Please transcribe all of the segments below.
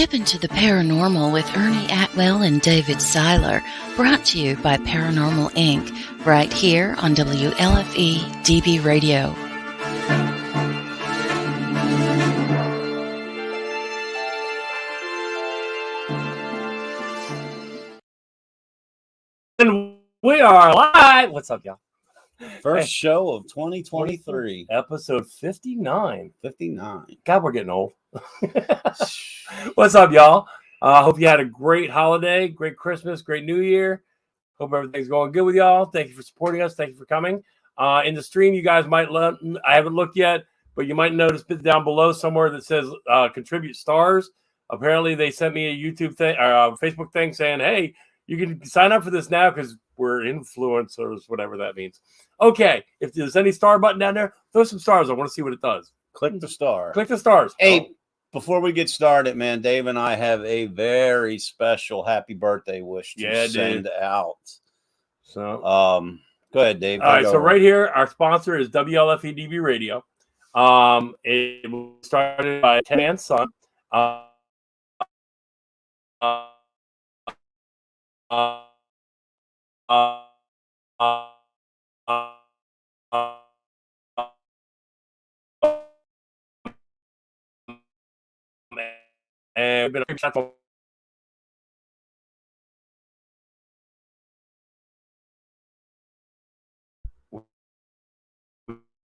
Step into the paranormal with Ernie Atwell and David Seiler, brought to you by Paranormal Inc., right here on WLFE DB Radio. And we are live. What's up, y'all? First show of 2023. Episode 59. 59. God, we're getting old. What's up, y'all? Hope you had a great holiday, great Christmas, great New Year. Hope everything's going good with y'all. Thank you for supporting us. Thank you for coming. In the stream, you guys might I haven't looked yet, but you might notice down below somewhere that says contribute stars. Apparently, they sent me a YouTube thing or Facebook thing saying, hey, you can sign up for this now because we're influencers, whatever that means. Okay, if there's any star button down there, throw some stars. I want to see what it does. Click the star. Click the stars. Hey, before we get started, man, Dave and I have a very special happy birthday wish to send out. So, go ahead, Dave. All right, so right here, our sponsor is WLFE DB Radio. It was started by Ted and Son. And we've been successful.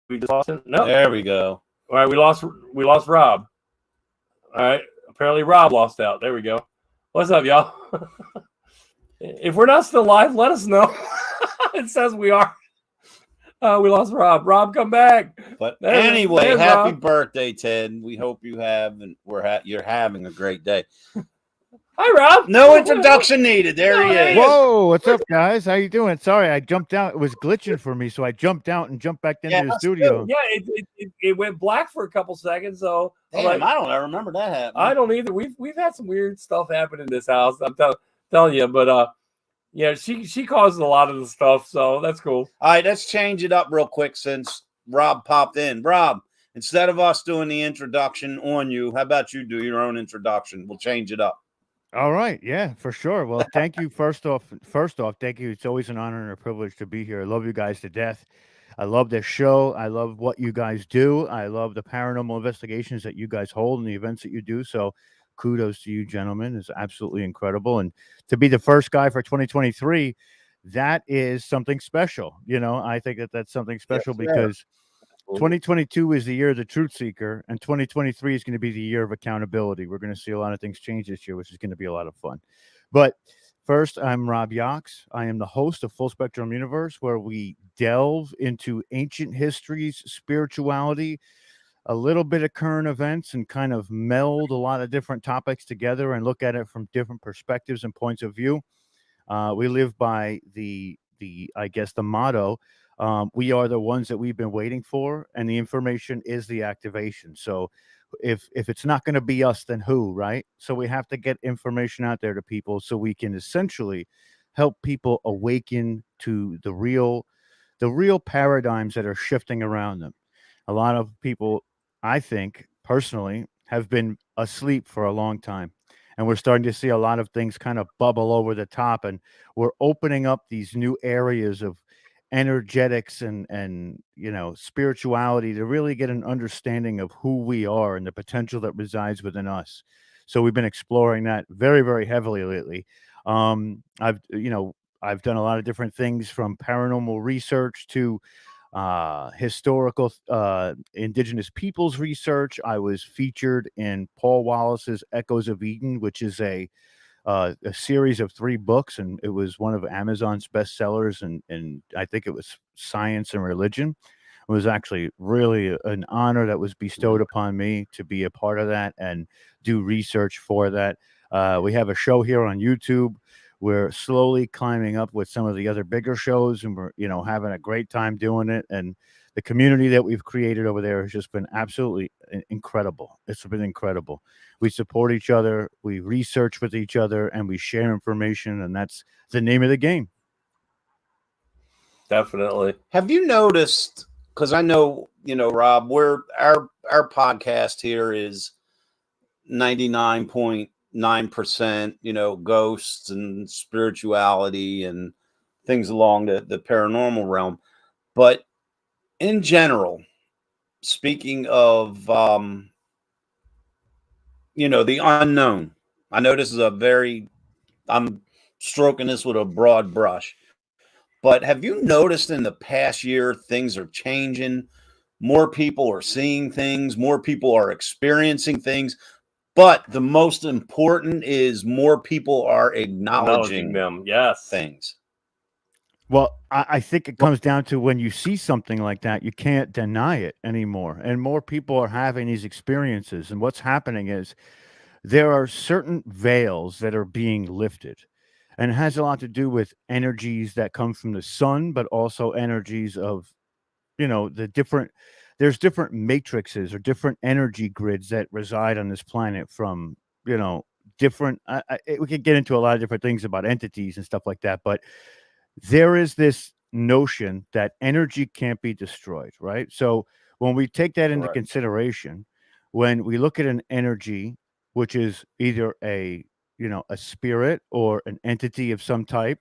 We just lost him? No. There we go. All right, we lost Rob. All right, apparently Rob lost out. There we go. What's up, y'all? If we're not still live, let us know. It says we are. We lost Rob. Rob, come back. But anyway, happy birthday, Ted. We hope you have, and you're having a great day. Hi, Rob. No introduction needed. There he is. Whoa, what's up, guys? How you doing? Sorry, I jumped out. It was glitching for me, so I jumped out and jumped back into the studio. Good. Yeah, it went black for a couple seconds. So damn, I don't remember that happening. I don't either. We've had some weird stuff happen in this house. I'm telling you, but yeah, she causes a lot of the stuff, so that's cool. All right, let's change it up real quick since Rob popped in. Rob, instead of us doing the introduction on you, how about you do your own introduction? We'll change it up. All right, yeah, for sure. Well, thank you. First off, thank you. It's always an honor and a privilege to be here. I love you guys to death. I love this show. I love what you guys do. I love the paranormal investigations that you guys hold and the events that you do. So kudos to you, gentlemen. It's absolutely incredible. And to be the first guy for 2023, that is something special. You know, I think that's something special because 2022 is the year of the truth seeker, and 2023 is going to be the year of accountability. We're going to see a lot of things change this year, which is going to be a lot of fun. But first, I'm Rob Yox. I am the host of Full Spectrum Universe, where we delve into ancient histories, spirituality, a little bit of current events, and kind of meld a lot of different topics together and look at it from different perspectives and points of view. We live by the motto, we are the ones that we've been waiting for, and the information is the activation. So if it's not going to be us, then who, right? So we have to get information out there to people so we can essentially help people awaken to the real paradigms that are shifting around them. A lot of people, I think, personally, have been asleep for a long time. And we're starting to see a lot of things kind of bubble over the top. And we're opening up these new areas of energetics and spirituality to really get an understanding of who we are and the potential that resides within us. So we've been exploring that very, very heavily lately. I've done a lot of different things, from paranormal research to historical indigenous peoples research. I was featured in Paul Wallace's Echoes of Eden, which is a series of 3 books, and it was one of Amazon's bestsellers, and I think it was Science and Religion. It was actually really an honor that was bestowed upon me to be a part of that and do research for that. We have a show here on YouTube. We're slowly climbing up with some of the other bigger shows, and we're, having a great time doing it. And the community that we've created over there has just been absolutely incredible. It's been incredible. We support each other, we research with each other, and we share information, and that's the name of the game. Definitely. Have you noticed, because I know, Rob, our podcast here is 99.9% 9%, ghosts and spirituality and things along the paranormal realm. But in general, speaking of, the unknown, I know this is I'm stroking this with a broad brush, but have you noticed in the past year, things are changing? More people are seeing things, more people are experiencing things. But the most important is more people are acknowledging them. Yes. Things. Well, I think it comes down to when you see something like that, you can't deny it anymore. And more people are having these experiences. And what's happening is there are certain veils that are being lifted. And it has a lot to do with energies that come from the sun, but also energies of, there's different matrices or different energy grids that reside on this planet from, different, we could get into a lot of different things about entities and stuff like that. But there is this notion that energy can't be destroyed, right? So when we take that into consideration, when we look at an energy, which is either a spirit or an entity of some type,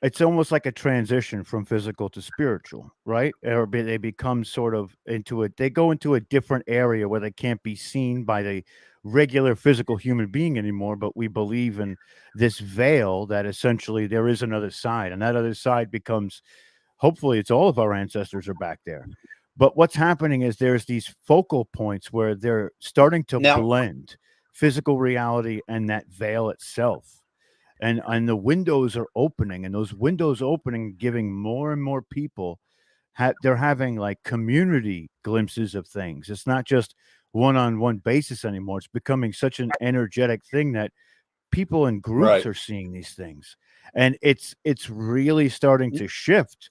it's almost like a transition from physical to spiritual, right? They become sort of they go into a different area where they can't be seen by the regular physical human being anymore. But we believe in this veil that essentially there is another side, and that other side becomes, hopefully it's all of our ancestors are back there. But what's happening is there's these focal points where they're starting to blend physical reality and that veil itself. And the windows are opening, and those windows opening, giving more and more people they're having like community glimpses of things. It's not just one-on-one basis anymore. It's becoming such an energetic thing that people in groups are seeing these things, and it's really starting to shift.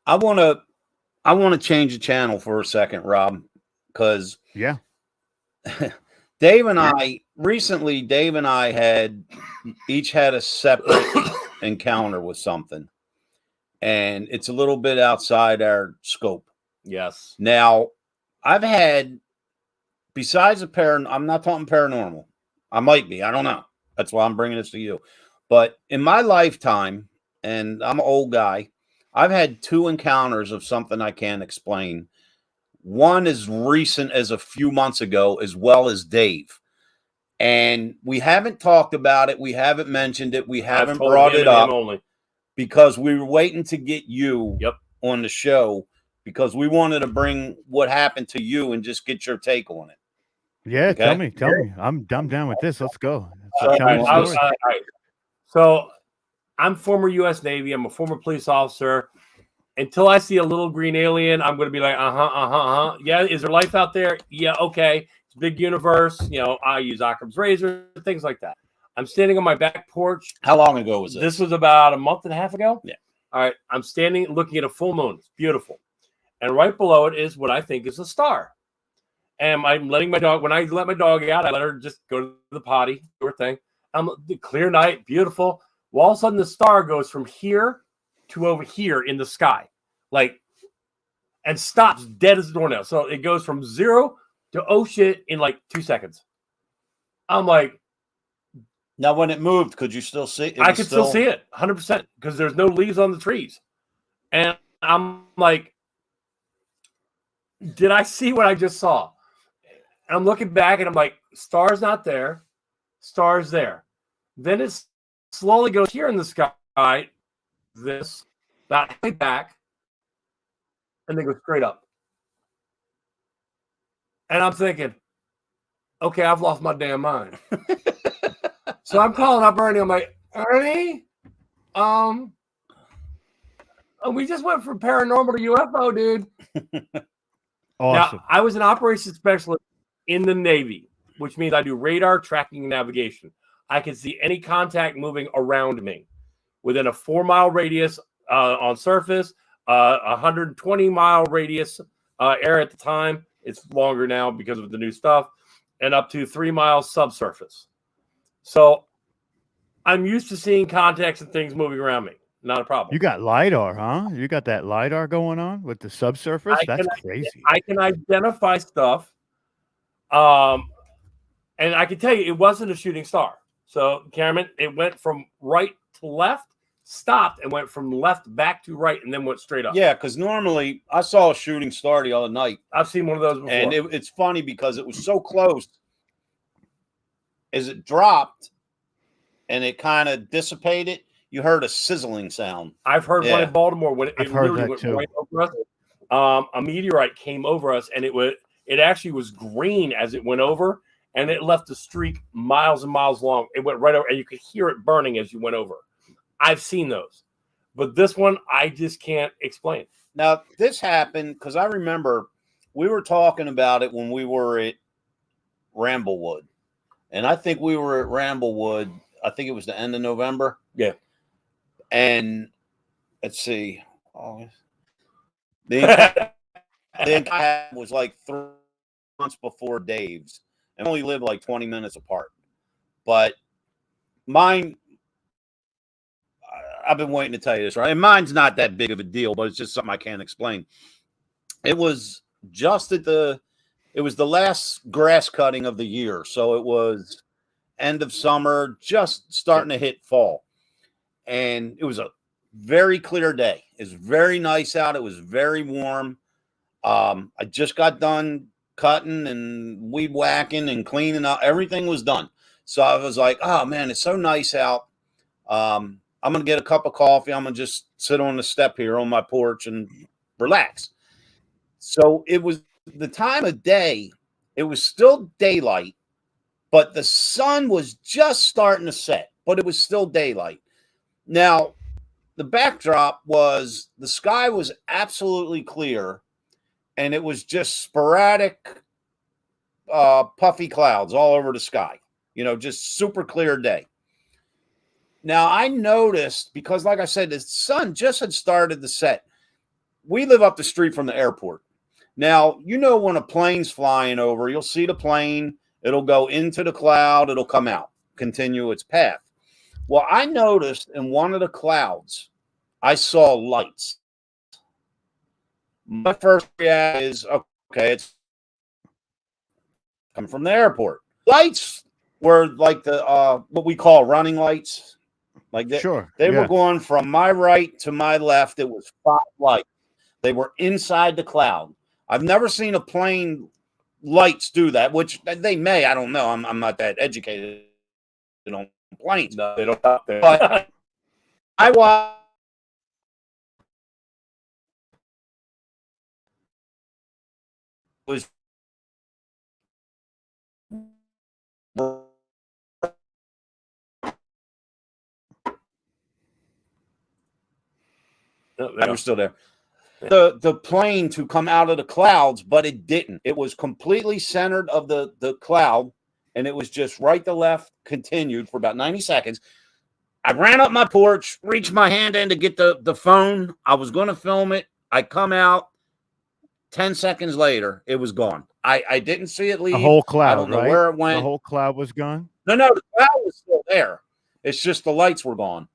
I want to change the channel for a second, Rob, because Dave and I had each had a separate encounter with something, and it's a little bit outside our scope. Yes. Now, I've had, besides I'm not talking paranormal. I might be. I don't know. That's why I'm bringing this to you. But in my lifetime, and I'm an old guy, I've had 2 encounters of something I can't explain. One as recent as a few months ago, as well as Dave. And we haven't talked about it. We haven't mentioned it. We haven't brought it up because we were waiting to get you on the show, because we wanted to bring what happened to you and just get your take on it. Yeah, okay? Tell me. I'm down with this. Let's go. So I'm former U.S. Navy. I'm a former police officer. Until I see a little green alien, I'm going to be like, yeah, is there life out there? Yeah, okay. It's a big universe. I use Occam's razor, things like that. I'm standing on my back porch. How long ago was this? This was about a month and a half ago. Yeah. All right. I'm standing looking at a full moon. It's beautiful. And right below it is what I think is a star. And I'm letting my dog, when I let my dog out, I let her just go to the potty, do her thing. The clear night, beautiful. Well, all of a sudden the star goes from here to over here in the sky, and stops dead as a doornail. So it goes from 0 to oh shit in 2 seconds. I'm like, now when it moved, could you still see it? I could still see it 100% because there's no leaves on the trees. And I'm like, did I see what I just saw? And I'm looking back and I'm like, star's not there. Star's there. Then it slowly goes here in the sky, about halfway back, and then go straight up. And I'm thinking, okay, I've lost my damn mind. So I'm calling up Ernie. I'm like, Ernie, we just went from paranormal to UFO, dude. Awesome. Now, I was an operations specialist in the Navy, which means I do radar tracking and navigation. I can see any contact moving around me within a 4-mile radius on surface, 120-mile radius air at the time. It's longer now because of the new stuff, and up to 3 miles subsurface. So I'm used to seeing contacts and things moving around me. not a problem. You got LiDAR, huh? You got that LiDAR going on with the subsurface? That's crazy. I can identify stuff. And I can tell you, it wasn't a shooting star. So, Cameron, it went from right to left, stopped, and went from left back to right, and then went straight up. Yeah, because normally I saw a shooting star the other night. I've seen one of those before. And it's funny because it was so close. As it dropped and it kind of dissipated, you heard a sizzling sound. I've heard one in Baltimore when it literally went too. right over us. A meteorite came over us, and it actually was green as it went over, and it left a streak miles and miles long. It went right over, and you could hear it burning as you went over. I've seen those, but this one I just can't explain. Now, this happened because I remember we were talking about it when we were at Ramblewood, and I think we were at Ramblewood. I think it was the end of November. Yeah. And let's see. The was like 3 months before Dave's, and only lived like 20 minutes apart. But mine, I've been waiting to tell you this, right? And mine's not that big of a deal, but it's just something I can't explain. It was just it was the last grass cutting of the year. So it was end of summer, just starting to hit fall. And it was a very clear day. It was very nice out. It was very warm. I just got done cutting and weed whacking and cleaning up. Everything was done. So I was like, oh, man, it's so nice out. I'm going to get a cup of coffee. I'm going to just sit on the step here on my porch and relax. So it was the time of day. It was still daylight, but the sun was just starting to set, but it was still daylight. Now, the backdrop was the sky was absolutely clear, and it was just sporadic puffy clouds all over the sky, just super clear day. Now, I noticed, because like I said, the sun just had started to set. We live up the street from the airport. Now, when a plane's flying over, you'll see the plane. It'll go into the cloud. It'll come out, continue its path. Well, I noticed in one of the clouds, I saw lights. My first reaction is, okay, it's coming from the airport. Lights were like the what we call running lights. Like that. Sure. They were going from my right to my left. It was 5 lights. They were inside the cloud. I've never seen a plane lights do that, which they may. I don't know. I'm not that educated on planes. No, they don't stop there. But I was I was still there. The plane to come out of the clouds, but it didn't. It was completely centered of the cloud, and it was just right to left, continued for about 90 seconds. I ran up my porch, reached my hand in to get the phone. I was going to film it. I come out. 10 seconds later, it was gone. I didn't see it leave. The whole cloud, I don't know right? where it went. The whole cloud was gone? No, the cloud was still there. It's just the lights were gone.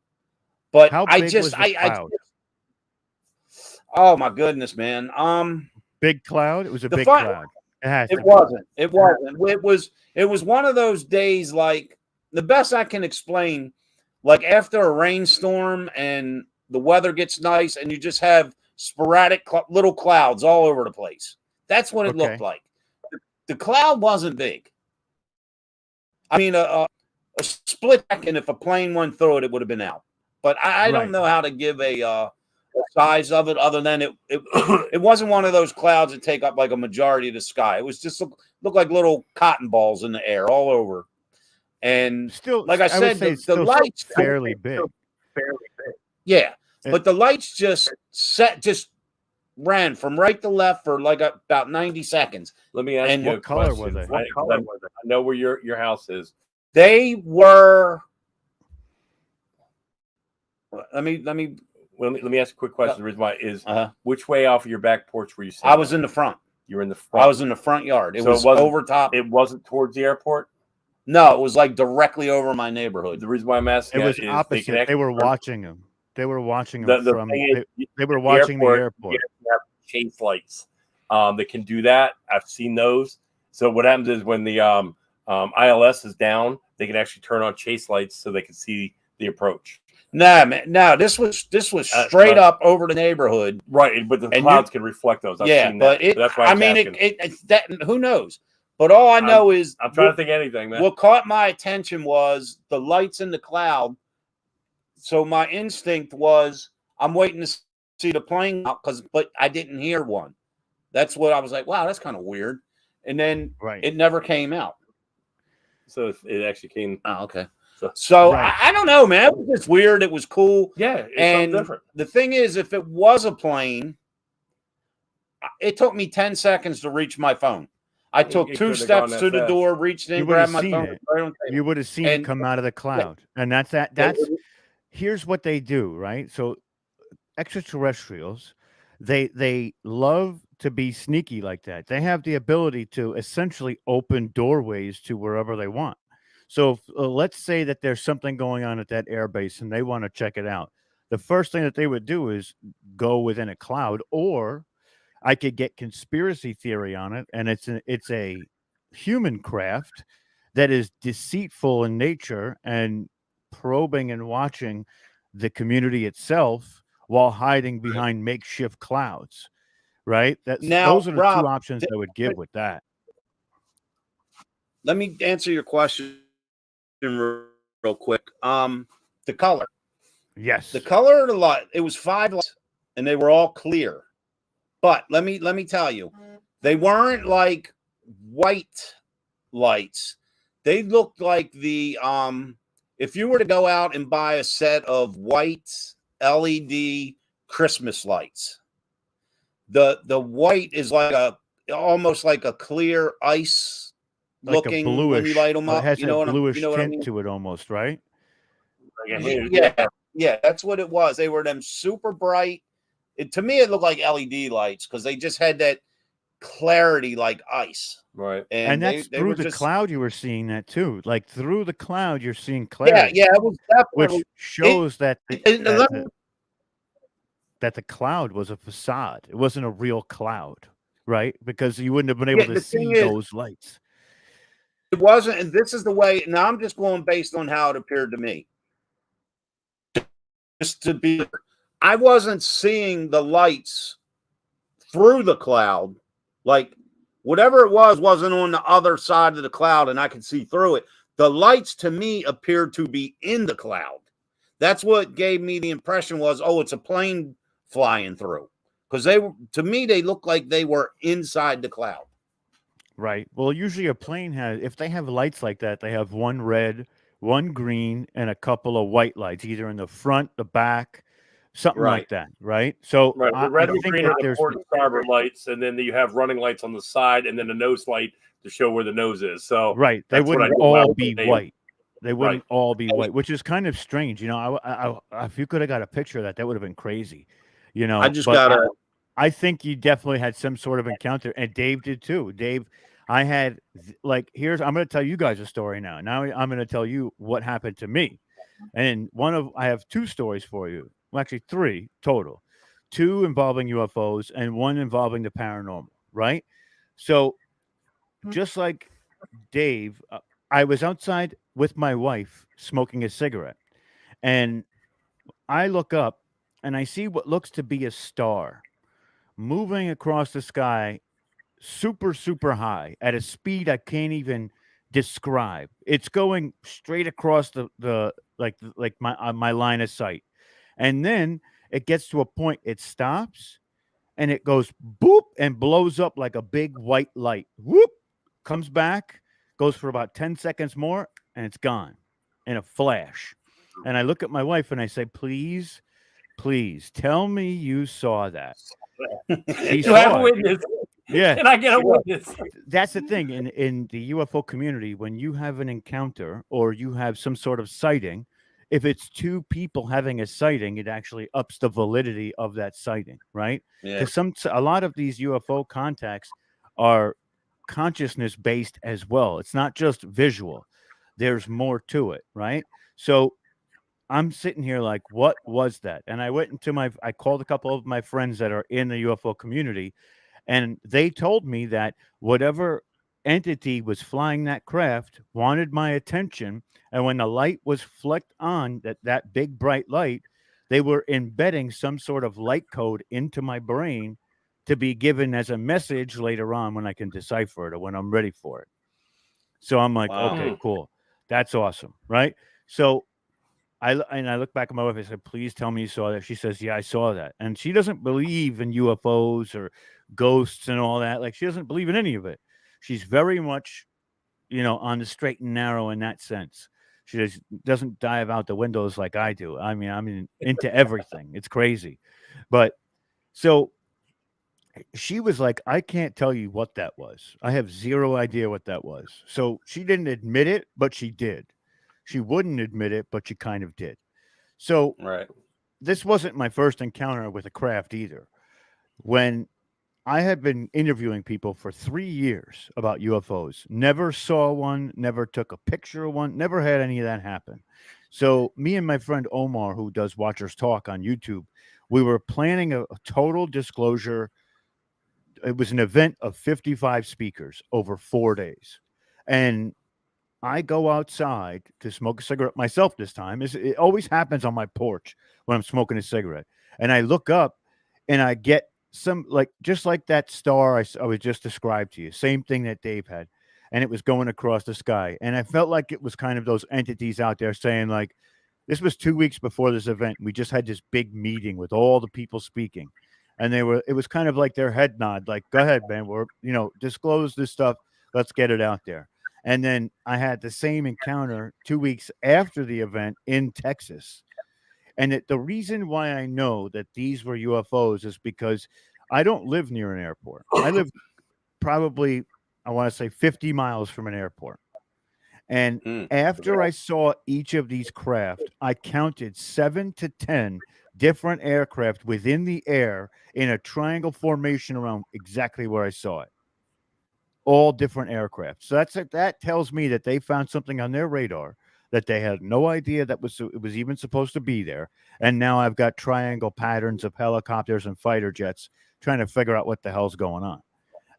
But How big was the cloud? Oh my goodness, man. Big cloud? It was a big cloud. It wasn't. It was one of those days, like the best I can explain, like after a rainstorm and the weather gets nice and you just have sporadic little clouds all over the place. That's what it looked like. The cloud wasn't big. I mean, a split second, if a plane went through it, it would have been out. But I don't know how to give a size of it other than it wasn't one of those clouds that take up like a majority of the sky. It was just looked like little cotton balls in the air all over. And still, like I said, the lights fairly big. Yeah. But the lights just ran from right to left for like about 90 seconds. Let me ask you what color were they? I know where your house is. They were. Let me ask a quick question. The reason why is which way off of your back porch were you sitting? I was in the front. You were in the front. I was in the front yard. It was over top. It wasn't towards the airport? No, it was like directly over my neighborhood. The reason why I'm asking it was opposite. They were watching him. They were watching The them from. thing is, They were watching the airport. You have chase lights that can do that. I've seen those. So what happens is when the ILS is down, they can actually turn on chase lights so they can see the approach. Nah, man, no, this was straight up over the neighborhood, right? But the clouds can reflect those. I've seen but that. That's why it's that. Who knows? But all I know is I'm trying to think of anything, man. What caught my attention was the lights in the cloud. So my instinct was I'm waiting to see the plane out but I didn't hear one. That's what I was like. Wow, that's kind of weird. And then it never came out. So it actually came. Oh, okay. So I don't know, man. It was just weird. It was cool. Yeah, it's and different. The thing is, if it was a plane, it took me 10 seconds to reach my phone. I took 2 steps to the door, reached in, grabbed my phone. You would have seen it come out of the cloud. And that's here's what they do, right? So extraterrestrials, they love to be sneaky like that. They have the ability to essentially open doorways to wherever they want. So let's say that there's something going on at that airbase and they want to check it out. The first thing that they would do is go within a cloud, or I could get conspiracy theory on it, and it's a human craft that is deceitful in nature and probing and watching the community itself while hiding behind makeshift clouds. Right? Those are the two options I would give with that. Let me answer your question real quick. The color. Yes. The color of the light, it was 5 lights and they were all clear. But let me tell you, they weren't like white lights. They looked like the if you were to go out and buy a set of white LED Christmas lights, the white is like almost like a clear ice like looking bluish, when you light them up. It has you know a bluish tint I mean? to it almost, right? Yeah, that's what it was. They were them super bright. To me, it looked like LED lights because they just had that clarity like ice. Right. And that's through the cloud you were seeing that too. Like through the cloud, you're seeing clarity. Yeah, it was definitely, which shows that the cloud was a facade. It wasn't a real cloud, right? Because you wouldn't have been able to see those lights. It wasn't, and this is the way. Now I'm just going based on how it appeared to me. Just to be, I wasn't seeing the lights through the cloud. Like whatever it wasn't on the other side of the cloud, and I could see through it. The lights to me appeared to be in the cloud. That's what gave me the impression was, oh, it's a plane flying through. Because to me, they looked like they were inside the cloud. Right. Well, usually a plane if they have lights like that, they have one red, one green, and a couple of white lights, either in the front, the back, something like that. Right. So the red and green are the port and starboard lights, and then you have running lights on the side, and then a nose light to show where the nose is. So they wouldn't all be white. They wouldn't all be white, which is kind of strange. You know, I if you could have got a picture of that, that would have been crazy. You know, I think you definitely had some sort of encounter, and Dave did too. Dave, I had I'm going to tell you guys a story now. Now I'm going to tell you what happened to me. And I have 2 stories for you. Well, actually 3 total. 2 involving UFOs and 1 involving the paranormal, right? So just like Dave, I was outside with my wife smoking a cigarette, and I look up and I see what looks to be a star moving across the sky super, super high at a speed I can't even describe. It's going straight across the my line of sight. And then it gets to a point, it stops and it goes boop and blows up like a big white light. Whoop, comes back, goes for about 10 seconds more, and it's gone in a flash. And I look at my wife and I say, please tell me you saw that. You have a witness. Yeah. Can I get a witness? That's the thing. In the UFO community, when you have an encounter or you have some sort of sighting, if it's 2 people having a sighting, it actually ups the validity of that sighting, right? Because a lot of these UFO contacts are consciousness based as well. It's not just visual. There's more to it, right? So I'm sitting here like, what was that? And I called a couple of my friends that are in the UFO community, and they told me that whatever entity was flying that craft wanted my attention. And when the light was flicked on, that big bright light, they were embedding some sort of light code into my brain to be given as a message later on when I can decipher it or when I'm ready for it. So I'm like, Wow. okay, cool. That's awesome. Right. So I look back at my wife. I said, "Please tell me you saw that." She says, "Yeah, I saw that." And she doesn't believe in UFOs or ghosts and all that. Like, she doesn't believe in any of it. She's very much, on the straight and narrow in that sense. She doesn't dive out the windows like I do. I mean, I'm into everything. It's crazy. But so she was like, "I can't tell you what that was. I have zero idea what that was." So she didn't admit it, but she did. She wouldn't admit it, but she kind of did. So Right. this wasn't my first encounter with a craft either. When I had been interviewing people for 3 years about UFOs, never saw one, never took a picture of one, never had any of that happen. So me and my friend Omar, who does Watchers Talk on YouTube, we were planning a total disclosure. It was an event of 55 speakers over 4 days. And I go outside to smoke a cigarette myself this time. It always happens on my porch when I'm smoking a cigarette. And I look up and I get some, just like that star I was just described to you, same thing that Dave had. And it was going across the sky. And I felt like it was kind of those entities out there saying, like, this was 2 weeks before this event. We just had this big meeting with all the people speaking. And it was kind of like their head nod, like, go ahead, man. Disclose this stuff. Let's get it out there. And then I had the same encounter 2 weeks after the event in Texas. And the reason why I know that these were UFOs is because I don't live near an airport. I live probably, I want to say, 50 miles from an airport. And after I saw each of these craft, I counted 7 to 10 different aircraft within the air in a triangle formation around exactly where I saw it. All different aircraft. So that tells me that they found something on their radar that they had no idea it was even supposed to be there. And now I've got triangle patterns of helicopters and fighter jets trying to figure out what the hell's going on.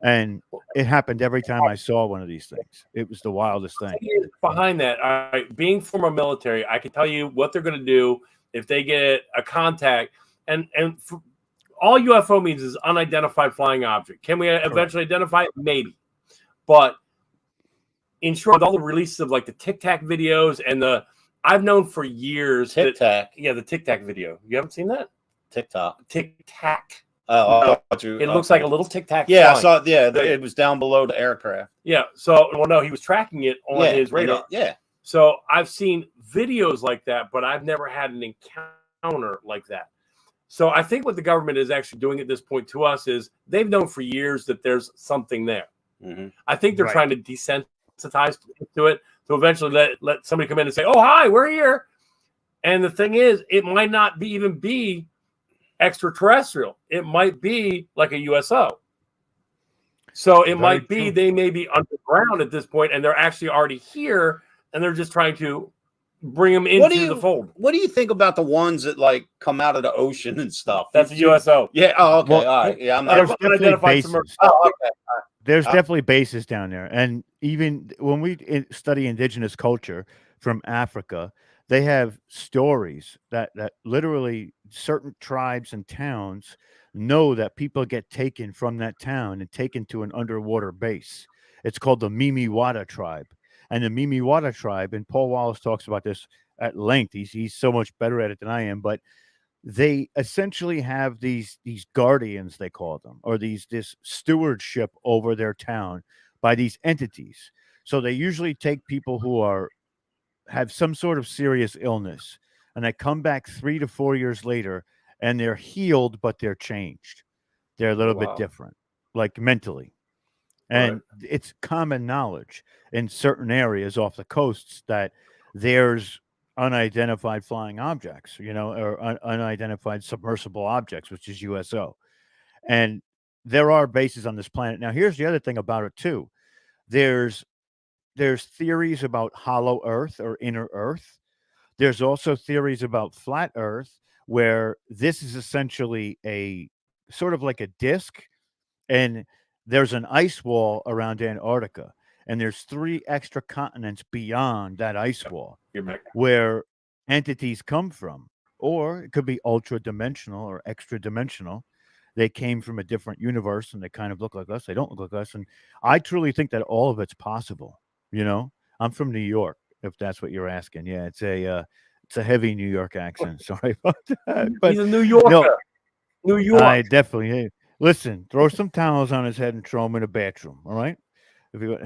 And it happened every time I saw one of these things. It was the wildest thing. Behind that, all right, being former military, I can tell you what they're going to do if they get a contact. And all UFO means is unidentified flying object. Can we eventually identify it? Maybe. But in short, with all the releases of like the Tic Tac videos and I've known for years. Tic Tac. Yeah, the Tic Tac video. You haven't seen that? TikTok. Tic Tac. It looks like a little Tic Tac. Yeah, I saw it. Yeah, it was down below the aircraft. Yeah. So, no, he was tracking it on his radar. Yeah. So I've seen videos like that, but I've never had an encounter like that. So I think what the government is actually doing at this point to us is they've known for years that there's something there. Mm-hmm. I think they're trying to desensitize to it to eventually let somebody come in and say, "Oh, hi, we're here." And the thing is, it might not even be extraterrestrial. It might be like a USO. So it might be they may be underground at this point, and they're actually already here, and they're just trying to bring them into the fold. What do you think about the ones that like come out of the ocean and stuff? That's a USO. Yeah. Oh, okay. Well, all right. Yeah, I'm there's not definitely bases. okay. There's definitely bases down there. And even when we study indigenous culture from Africa, they have stories that literally certain tribes and towns know that people get taken from that town and taken to an underwater base. It's called the Mimiwata tribe. And the Mimiwata tribe, and Paul Wallace talks about this at length. He's so much better at it than I am, but they essentially have these guardians, they call them, or this stewardship over their town by these entities. So they usually take people who have some sort of serious illness, and they come back 3 to 4 years later, and they're healed, but they're changed. They're a little bit different, like mentally. And it's common knowledge in certain areas off the coasts that there's unidentified flying objects, or unidentified submersible objects, which is USO. And there are bases on this planet. Now, here's the other thing about it too. There's theories about hollow Earth or inner Earth. There's also theories about flat Earth, where this is essentially a sort of like a disc, and there's an ice wall around Antarctica, and there's 3 extra continents beyond that ice wall You're back. where entities come from, or it could be ultra dimensional or extra dimensional. They came from a different universe and they kind of look like us. They don't look like us. And I truly think that all of it's possible. You know, I'm from New York, if that's what you're asking. Yeah, it's a heavy New York accent. Sorry about that. But He's a New Yorker. no, New York. I definitely listen, throw some towels on his head and throw him in a bathroom. All right. If you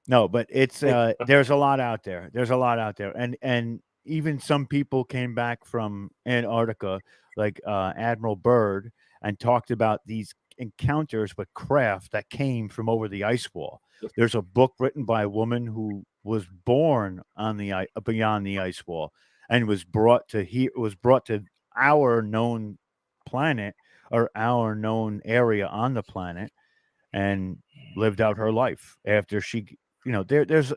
no, but it's there's a lot out there. There's a lot out there. And even some people came back from Antarctica, like Admiral Byrd, and talked about these encounters with craft that came from over the ice wall. There's a book written by a woman who was born on the beyond the ice wall and was brought to our known planet or our known area on the planet and lived out her life after she, you know, there's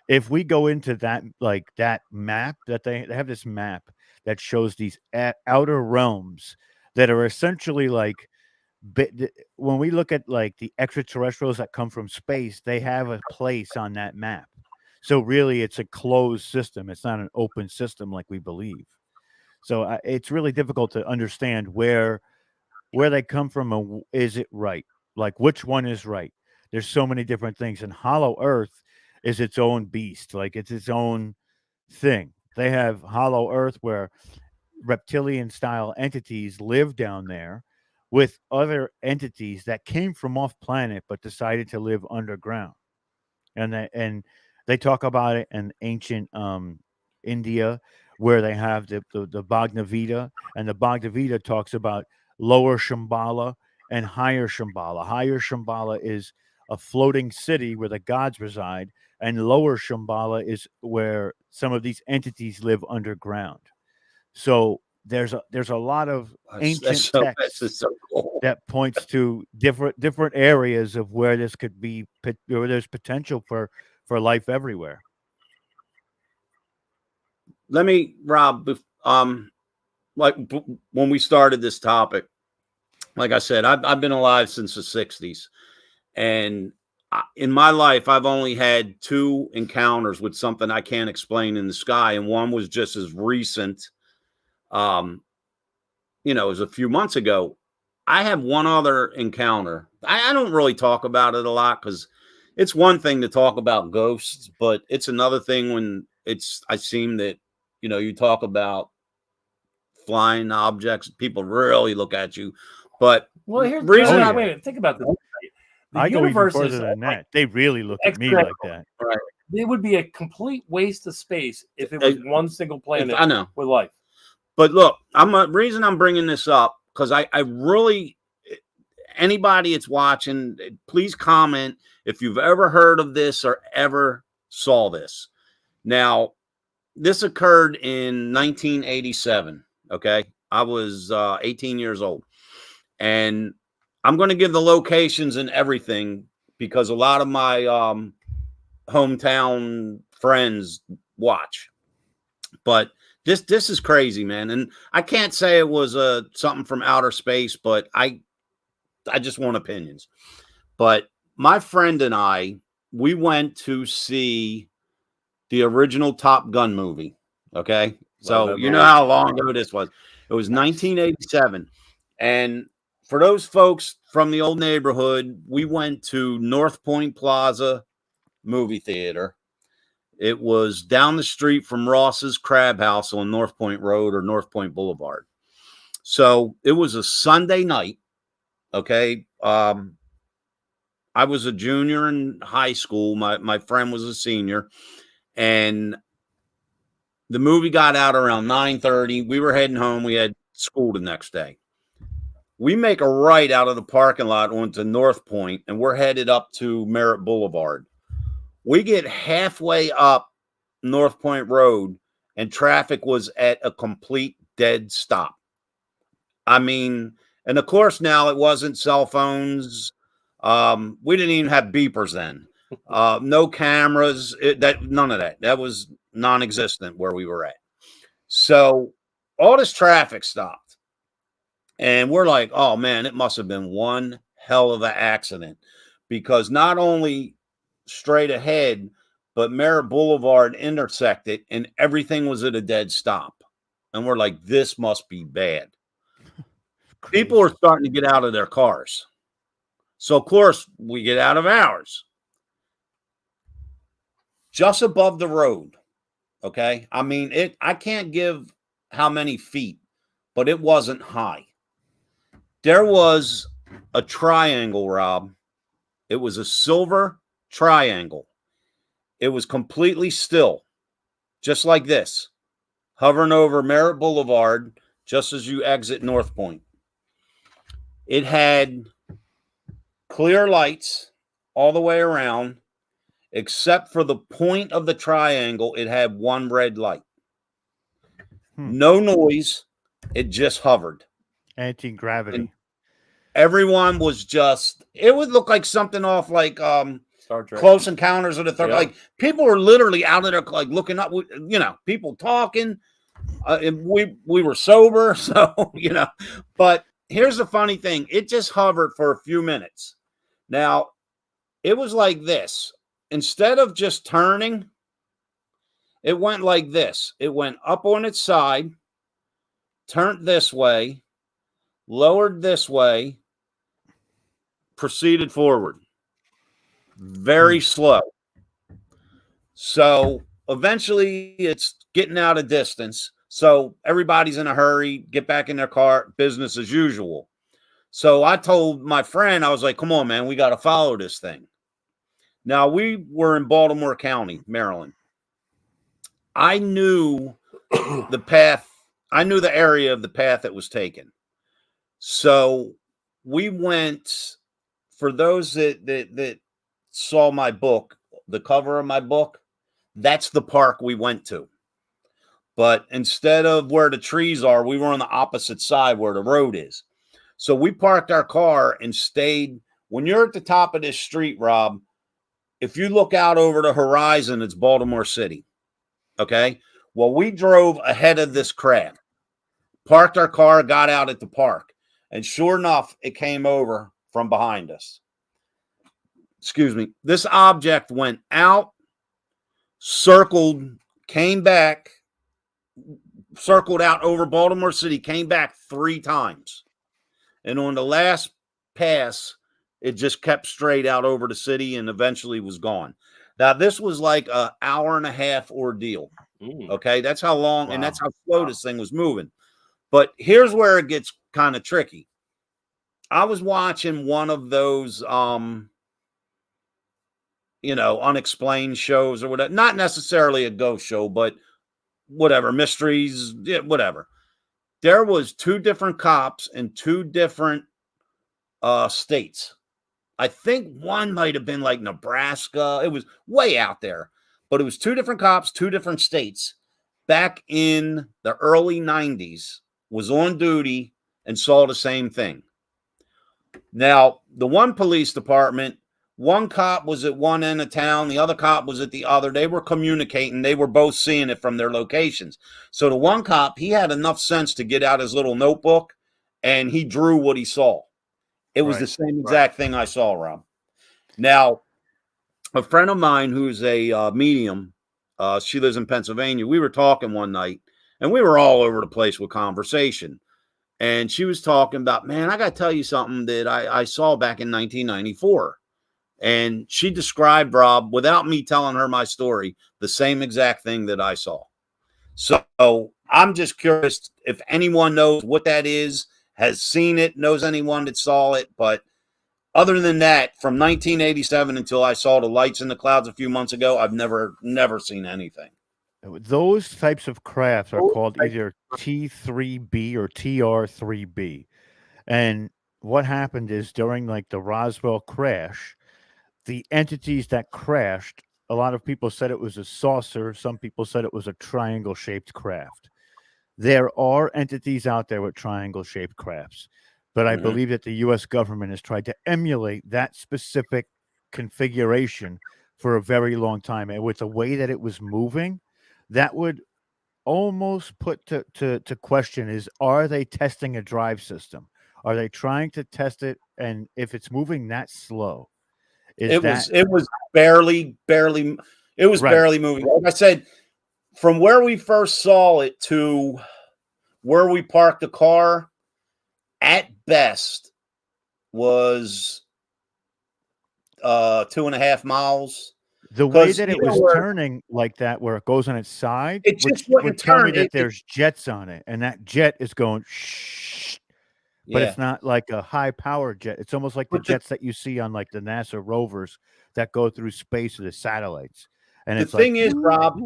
if we go into that, like that map that they have, this map that shows these outer realms that are essentially like, when we look at like the extraterrestrials that come from space, they have a place on that map. So really it's a closed system. It's not an open system like we believe. So it's really difficult to understand where they come from and is it right? Like which one is right? There's so many different things, and Hollow Earth is its own beast. Like it's its own thing. They have Hollow Earth where reptilian style entities live down there with other entities that came from off planet but decided to live underground. And they talk about it in ancient India, where they have the Bhagavad Gita, and the Bhagavad Gita talks about lower Shambhala and higher Shambhala. Higher Shambhala is a floating city where the gods reside, and lower Shambhala is where some of these entities live underground. So there's a lot of ancient texts so cool. that points to different areas of where this could be, where there's potential for life everywhere. Let me, Rob, like when we started this topic, like I said, I've been alive since the 60s, and in my life, I've only had 2 encounters with something I can't explain in the sky, and one was just as recent. You know, it was a few months ago. I have one other encounter. I don't really talk about it a lot because it's one thing to talk about ghosts, but it's another thing when I seem that, you know, you talk about flying objects, people really look at you. But well, here's the reason. yeah. Wait a minute, think about this. I go even further than that. They really look at me like that. Right. It would be a complete waste of space if it was one single planet I know. with life. But look, reason I'm bringing this up, because I really, anybody that's watching, please comment if you've ever heard of this or ever saw this. Now, this occurred in 1987. Okay. I was 18 years old. And I'm going to give the locations and everything because a lot of my hometown friends watch. But this is crazy, man. And I can't say it was something from outer space, but I just want opinions. But my friend and I, we went to see the original Top Gun movie. Okay. So you know how long ago this was. It was 1987. And for those folks from the old neighborhood, we went to North Point Plaza movie theater. It was down the street from Ross's Crab House on North Point Road or North Point Boulevard. So it was a Sunday night. Okay. I was a junior in high school. My friend was a senior. And the movie got out around 9:30. We were heading home. We had school the next day. We make a right out of the parking lot onto North Point, and we're headed up to Merritt Boulevard. We get halfway up North Point Road, and traffic was at a complete dead stop. I mean, and of course now it wasn't cell phones. We didn't even have beepers then. No cameras. None of that. That was non-existent where we were at. So all this traffic stopped. And we're like, oh, man, it must have been one hell of an accident. Because not only straight ahead, but Merritt Boulevard intersected and everything was at a dead stop. And we're like, this must be bad. People are starting to get out of their cars. So, of course, we get out of ours. Just above the road, okay? I mean, I can't give how many feet, but it wasn't high. There was a triangle, Rob. It was a silver triangle. It was completely still, just like this, hovering over Merritt Boulevard, just as you exit North Point. It had clear lights all the way around, except for the point of the triangle. It had one red light. No noise. It just hovered. Anti-gravity. And everyone was just, it would look like something off like Star Trek. Close Encounters of the Third. Like people were literally out of there, like looking up, you know, people talking. And we were sober, so, you know, but here's the funny thing. It just hovered for a few minutes. Now, it was like this. Instead of just turning, it went like this. It went up on its side, turned this way, lowered this way, proceeded forward. Very slow. So eventually it's getting out of distance. So everybody's in a hurry, get back in their car, business as usual. So I told my friend, I was like, come on, man, we got to follow this thing. Now, we were in Baltimore County, Maryland. I knew the path. I knew the area of the path it was taken. So we went, for those that saw my book, the cover of my book, that's the park we went to. But instead of where the trees are, we were on the opposite side where the road is. So we parked our car and stayed. When you're at the top of this street, Rob, if you look out over the horizon, it's Baltimore City. Okay? Well, we drove ahead of this craft, parked our car, got out at the park, and sure enough, it came over from behind us. Excuse me. This object went out, circled, came back, circled out over Baltimore City, came back 3 times. And on the last pass, it just kept straight out over the city and eventually was gone. Now, this was like an hour-and-a-half ordeal. Okay, that's how long, and that's how slow this thing was moving. But here's where it gets kind of tricky. I was watching one of those, unexplained shows or whatever. Not necessarily a ghost show, but whatever, mysteries, whatever. There was 2 different cops in 2 different states. I think one might have been like Nebraska. It was way out there, but it was 2 different cops, 2 different states back in the early 90s, was on duty and saw the same thing. Now, the one police department, one cop was at one end of town, the other cop was at the other. They were communicating. They were both seeing it from their locations. So the one cop, he had enough sense to get out his little notebook and he drew what he saw. It was the same exact thing I saw, Rob. Now, a friend of mine who's a medium, she lives in Pennsylvania. We were talking one night, and we were all over the place with conversation. And she was talking about, man, I got to tell you something that I saw back in 1994. And she described, Rob, without me telling her my story, the same exact thing that I saw. So I'm just curious if anyone knows what that is, has seen it, knows anyone that saw it. But other than that, from 1987 until I saw the lights in the clouds a few months ago, I've never seen anything. Those types of crafts are called either T3B or TR3B. And what happened is during like the Roswell crash, the entities that crashed, a lot of people said it was a saucer. Some people said it was a triangle-shaped craft. There are entities out there with triangle-shaped crafts, but I believe that the U.S. government has tried to emulate that specific configuration for a very long time. And with the way that it was moving, that would almost put to question is, are they testing a drive system? Are they trying to test it? And if it's moving that slow, it was barely right? moving. Like I said, from where we first saw it to where we parked the car, at best was 2.5 miles. The way that it was turning like that, where it goes on its side, it just would tell me that there's jets on it, and that jet is going shh. But it's not like a high power jet. It's almost like the jets that you see on like the NASA rovers that go through space with the satellites. And the thing is, Rob,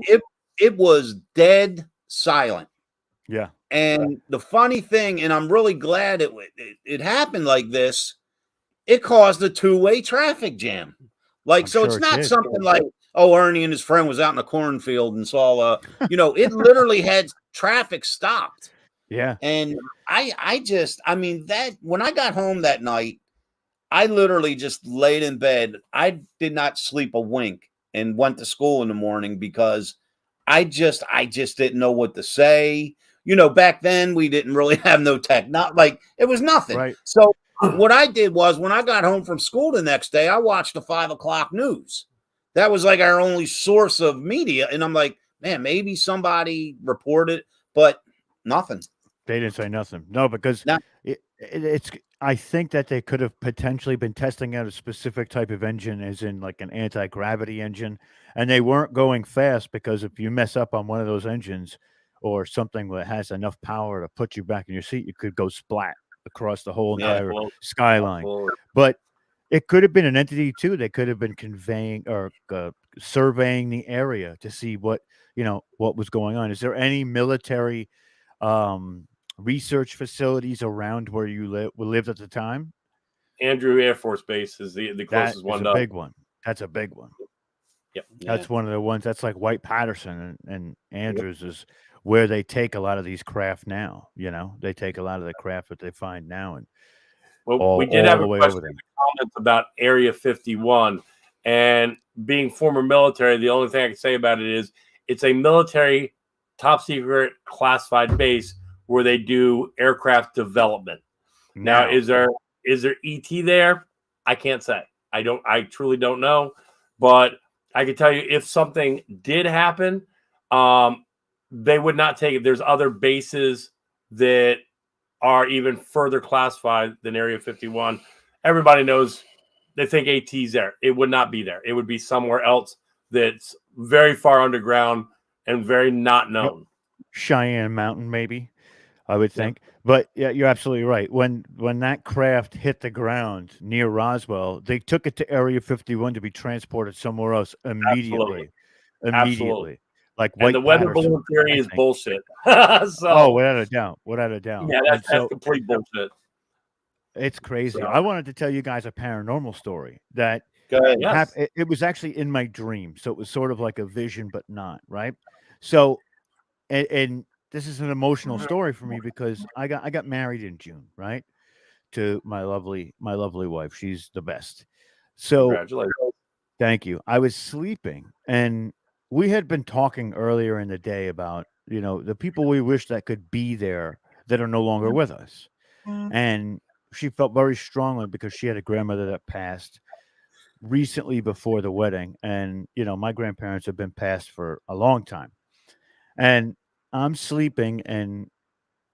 it was dead silent. Yeah. And the funny thing, and I'm really glad it happened like this, it caused a two-way traffic jam. Like, so it's not something like, oh, Ernie and his friend was out in a cornfield and saw it literally had traffic stopped. Yeah. And I mean, that when I got home that night, I literally just laid in bed. I did not sleep a wink and went to school in the morning because I just didn't know what to say. Back then we didn't really have no tech, not like it was nothing. Right. So what I did was when I got home from school the next day, I watched the 5 o'clock news. That was like our only source of media. And I'm like, man, maybe somebody reported, but nothing. They didn't say nothing. No, because it's. I think that they could have potentially been testing out a specific type of engine, as in like an anti-gravity engine, and they weren't going fast because if you mess up on one of those engines or something that has enough power to put you back in your seat, you could go splat across the whole entire skyline. But it could have been an entity too. They could have been conveying or surveying the area to see what was going on. Is there any military research facilities around where you lived at the time? Andrew Air Force Base is the closest one. That's a big one. That's a big one. Yep. That's one of the ones. That's like White Patterson and Andrews is where they take a lot of these craft now. They take a lot of the craft that they find now. And we did have a question in the comments about Area 51 and being former military. The only thing I can say about it is it's a military top secret classified base where they do aircraft development. Now, is there ET there? I can't say. I truly don't know. But I can tell you if something did happen, they would not take it. There's other bases that are even further classified than Area 51. Everybody knows they think AT's there. It would not be there. It would be somewhere else that's very far underground and very not known. Cheyenne Mountain, maybe. I would think. But yeah, you're absolutely right. When that craft hit the ground near Roswell, they took it to Area 51 to be transported somewhere else immediately. Absolutely. Like and the weather balloon theory is bullshit. Without a doubt. Yeah, that's complete bullshit. It's crazy. I wanted to tell you guys a paranormal story that it was actually in my dream. So it was sort of like a vision, but not, right? So and this is an emotional story for me because I got married in June, right? To my lovely wife. She's the best. So congratulations. Thank you. I was sleeping and we had been talking earlier in the day about, the people we wish that could be there that are no longer with us. And she felt very strongly because she had a grandmother that passed recently before the wedding. And, my grandparents have been passed for a long time. And I'm sleeping and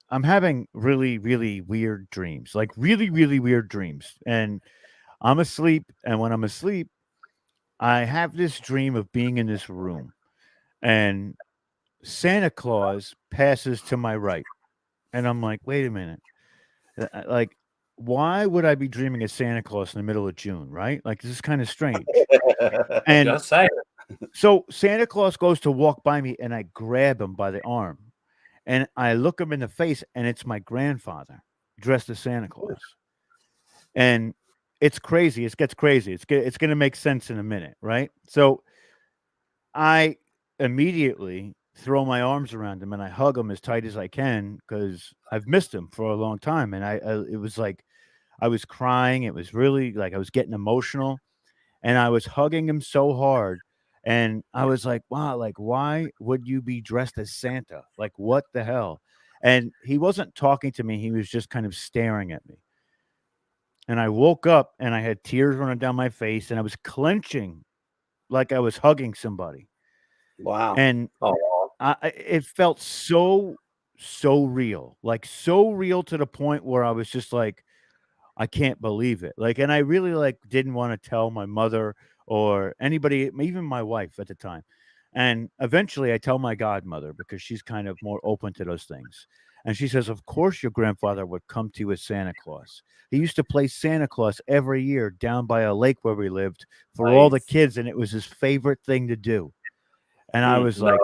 I'm having really, really weird dreams, like really, really weird dreams. And I'm asleep. And when I'm asleep, I have this dream of being in this room and Santa Claus passes to my right. And I'm like, wait a minute. Like, why would I be dreaming of Santa Claus in the middle of June, right? Like, this is kind of strange. And just saying. So Santa Claus goes to walk by me and I grab him by the arm and I look him in the face and it's my grandfather dressed as Santa Claus. And it's crazy. It gets crazy. It's going to make sense in a minute, right? So I immediately throw my arms around him and I hug him as tight as I can because I've missed him for a long time. And it was like I was crying. It was really like I was getting emotional and I was hugging him so hard. And I was like, wow, like, why would you be dressed as Santa? Like, what the hell? And he wasn't talking to me. He was just kind of staring at me. And I woke up and I had tears running down my face and I was clenching like I was hugging somebody. Wow. And Oh, it felt so real, like so real to the point where I was just like, I can't believe it. Like, and I really like didn't want to tell my mother or anybody, even my wife at the time. And eventually I tell my godmother because she's kind of more open to those things. And she says, of course your grandfather would come to you as Santa Claus. He used to play Santa Claus every year down by a lake where we lived for all the nice. kids. And it was his favorite thing to do. And I was Nice.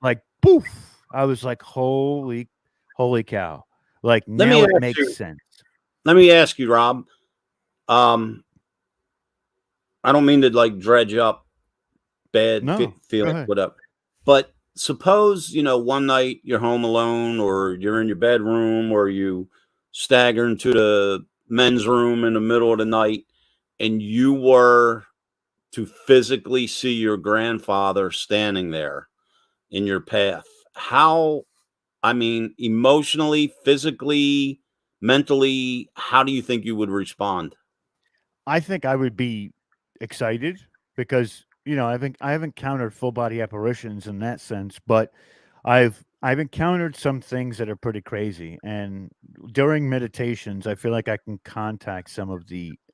like, poof. I was like, holy cow. Like Let now me it ask makes you. sense. Let me ask you, Rob. I don't mean to like dredge up bad No, go feelings, ahead. whatever. But suppose, one night you're home alone or you're in your bedroom or you stagger into the men's room in the middle of the night and you were to physically see your grandfather standing there in your path. How, emotionally, physically, mentally, how do you think you would respond? I think I would be excited because, I've encountered full body apparitions in that sense, but I've encountered some things that are pretty crazy. And during meditations, I feel like I can contact some of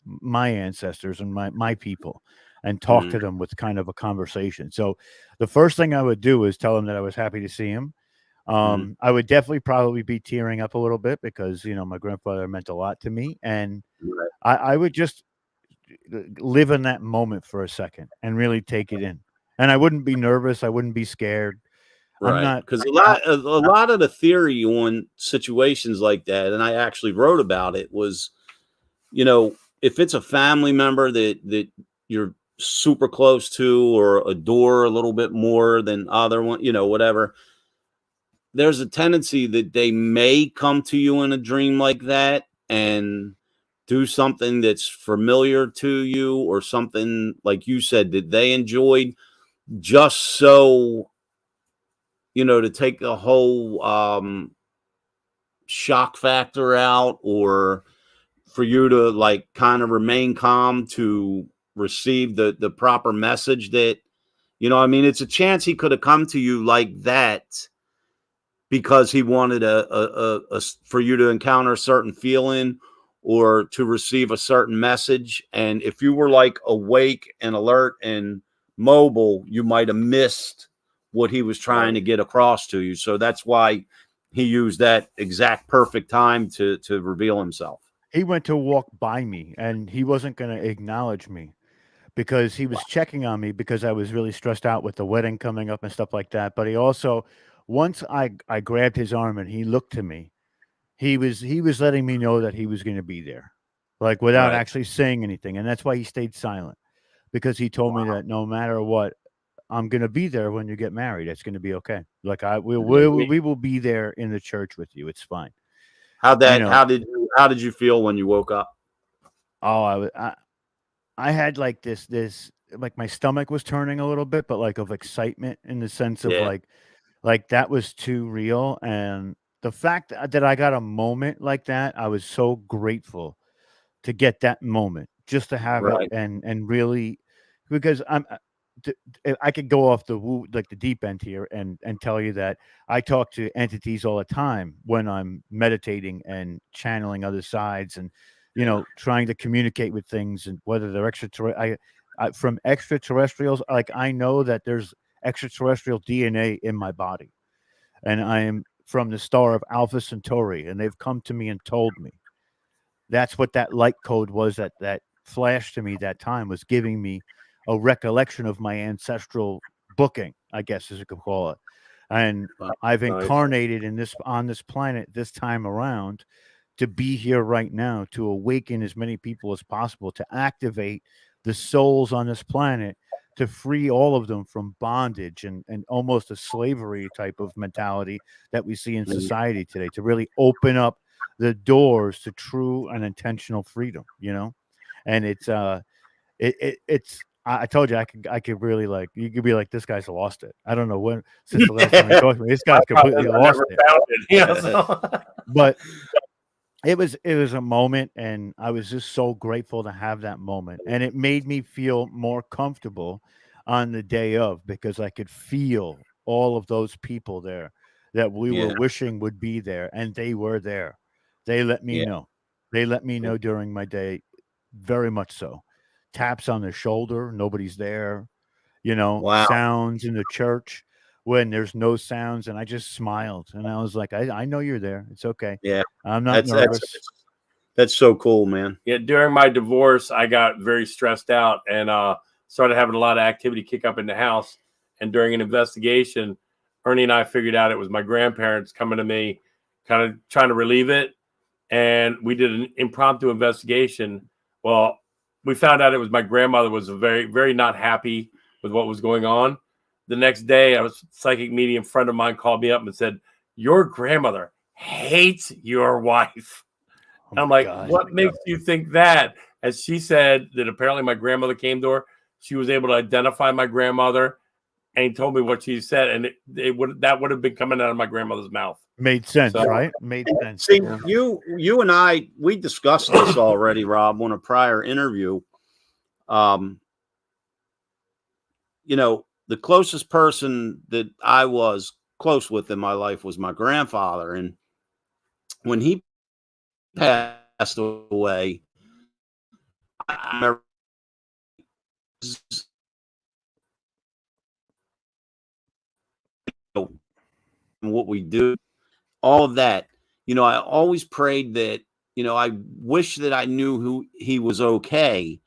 my ancestors and my people and talk Mhm. to them with kind of a conversation. So the first thing I would do is tell them that I was happy to see him. Mhm. I would definitely probably be tearing up a little bit because, my grandfather meant a lot to me. And Right. I would just live in that moment for a second and really take it in. And I wouldn't be nervous. I wouldn't be scared. I'm Right, not. because I, a lot of the theory on situations like that, and I actually wrote about it, was, if it's a family member that you're super close to or adore a little bit more than other one, whatever, there's a tendency that they may come to you in a dream like that and do something that's familiar to you or something like you said that they enjoyed, just so to take the whole shock factor out, or for you to like kind of remain calm to receive the proper message that it's a chance he could have come to you like that because he wanted for you to encounter a certain feeling or to receive a certain message. And if you were like awake and alert and mobile, you might have missed what he was trying to get across to you. So that's why he used that exact perfect time to reveal himself. he went to walk by me and he wasn't going to acknowledge me because he was checking on me because I was really stressed out with the wedding coming up and stuff like that. But he also, once I grabbed his arm and he looked to me, he was letting me know that he was going to be there, like without Right. actually saying anything. And that's why he stayed silent, because he told me that no matter what, I'm going to be there when you get married. It's going to be okay. Like we will be there in the church with you. It's fine. You know, How did you feel when you woke up? oh, I had like this like my stomach was turning a little bit, but like of excitement in the sense of Yeah. like that was too real. And the fact that I got a moment like that, I was so grateful to get that moment, just to have it Right. and really, because I could go off like the deep end here and tell you that I talk to entities all the time when I'm meditating and channeling other sides and trying to communicate with things, and whether they're from extraterrestrials, like I know that there's extraterrestrial DNA in my body, and I am from the star of Alpha Centauri, and they've come to me and told me. That's what that light code was, that flashed to me that time, was giving me a recollection of my ancestral booking, I guess as you could call it. And I've Nice. incarnated on this planet this time around to be here right now to awaken as many people as possible, to activate the souls on this planet, to free all of them from bondage and almost a slavery type of mentality that we see in society today, to really open up the doors to true and intentional freedom, and it's I told you I could really like, you could be like, this guy's lost it. I don't know when since the last time he talked to me. This guy's completely lost it. Yeah, so. But it was a moment, and I was just so grateful to have that moment, and it made me feel more comfortable on the day of, because I could feel all of those people there that we were wishing would be there, and they were there. They let me know. They let me know during my day, very much so. Taps on the shoulder, nobody's there. Sounds in the church when there's no sounds, and I just smiled, and I was like, I know you're there. It's okay. Yeah, I'm not nervous. That's so cool, man. Yeah, during my divorce, I got very stressed out and started having a lot of activity kick up in the house. And during an investigation, Ernie and I figured out it was my grandparents coming to me, kind of trying to relieve it. And we did an impromptu investigation. Well, we found out it was my grandmother was very, very not happy with what was going on. The next day, a psychic medium friend of mine called me up and said, your grandmother hates your wife. And I'm like, what makes you think that? And she said that apparently my grandmother came to her. She was able to identify my grandmother, and he told me what she said, and that would have been coming out of my grandmother's mouth. Made sense, right? Made sense. See, you and I, we discussed this already, Rob, on a prior interview. The closest person that I was close with in my life was my grandfather, and when he passed away, I remember what we do, all of that. I always prayed that, I wish that I knew who he was okay,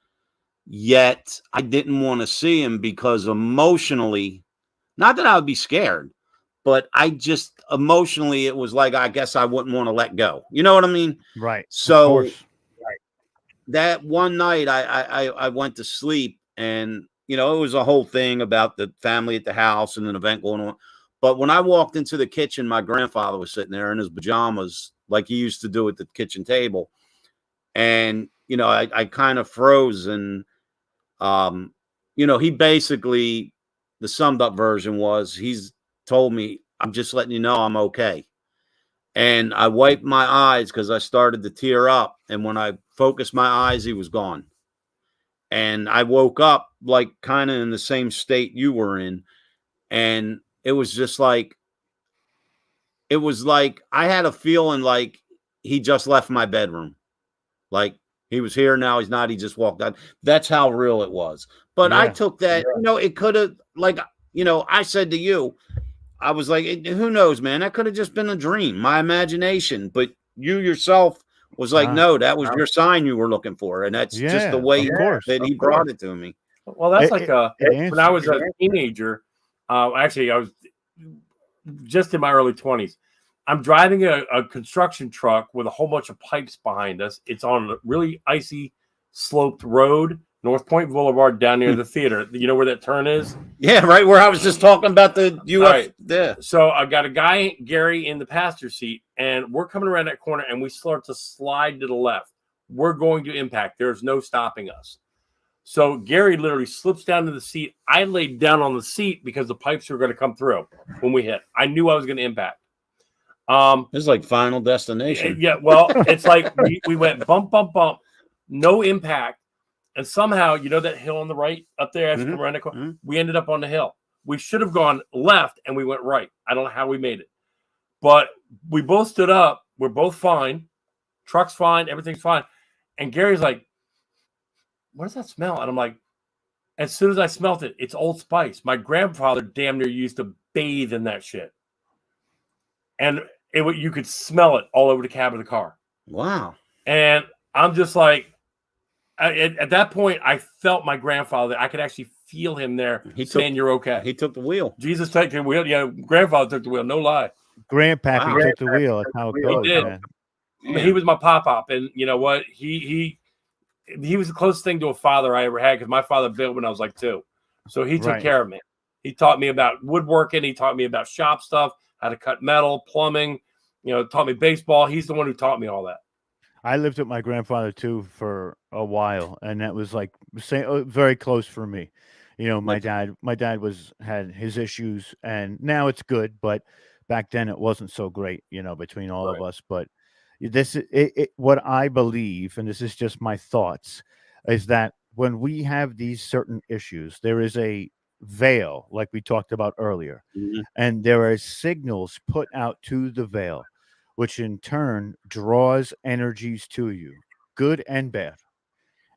yet I didn't want to see him because emotionally, not that I would be scared, but I just emotionally, it was like, I guess I wouldn't want to let go. You know what I mean? Right. So that one night I went to sleep, and, it was a whole thing about the family at the house and an event going on. But when I walked into the kitchen, my grandfather was sitting there in his pajamas, like he used to do at the kitchen table. And, I kind of froze, and, he basically, the summed up version was, he's told me, I'm just letting you know I'm okay. And I wiped my eyes because I started to tear up. And when I focused my eyes, he was gone. And I woke up like kind of in the same state you were in. And it was just like, I had a feeling like he just left my bedroom. Like he was here, now he's not, he just walked out. That's how real it was. But I took that, it could have, like, I said to you, I was like, who knows, man? That could have just been a dream, my imagination. But you yourself was like, no, that was your sign you were looking for. And that's just the way that he brought it to me. Well, that's when I was a teenager, actually, I was just in my early 20s. I'm driving a construction truck with a whole bunch of pipes behind us. It's on a really icy sloped road, North Point Boulevard, down near the theater. You know where that turn is? Yeah, right where I was just talking about the UF. Right. Yeah. So I got a guy, Gary, in the passenger seat, and we're coming around that corner, and we start to slide to the left. We're going to impact. There's no stopping us. So Gary literally slips down to the seat. I laid down on the seat because the pipes were going to come through when we hit. I knew I was going to impact. It's like Final Destination. Yeah, well, it's like we went bump, bump, bump, no impact. And somehow, that hill on the right up there, around the corner, we ended up on the hill. We should have gone left, and we went right. I don't know how we made it. But we both stood up. We're both fine. Truck's fine. Everything's fine. And Gary's like, what does that smell? And I'm like, as soon as I smelt it, it's Old Spice. My grandfather damn near used to bathe in that shit. And you could smell it all over the cab of the car. Wow. And I'm just like, at that point, I felt my grandfather. I could actually feel him there saying, you're okay. He took the wheel. Jesus took the wheel. Yeah, grandfather took the wheel. No lie. Grandpappy took the wheel. That's how it goes, man. But he was my pop-up. And you know what? He was the closest thing to a father I ever had, because my father built when I was like 2. So he took care of me. He taught me about woodworking. He taught me about shop stuff, how to cut metal, plumbing, taught me baseball. He's the one who taught me all that. I lived with my grandfather too for a while, and that was like very close for me. You know, Like, my dad had his issues, and now it's good, but back then it wasn't so great. You know, between all of Right. us. But what I believe, and this is just my thoughts, is that when we have these certain issues, there is a veil, like we talked about earlier, mhm, and there are signals put out to the veil which in turn draws energies to you, good and bad.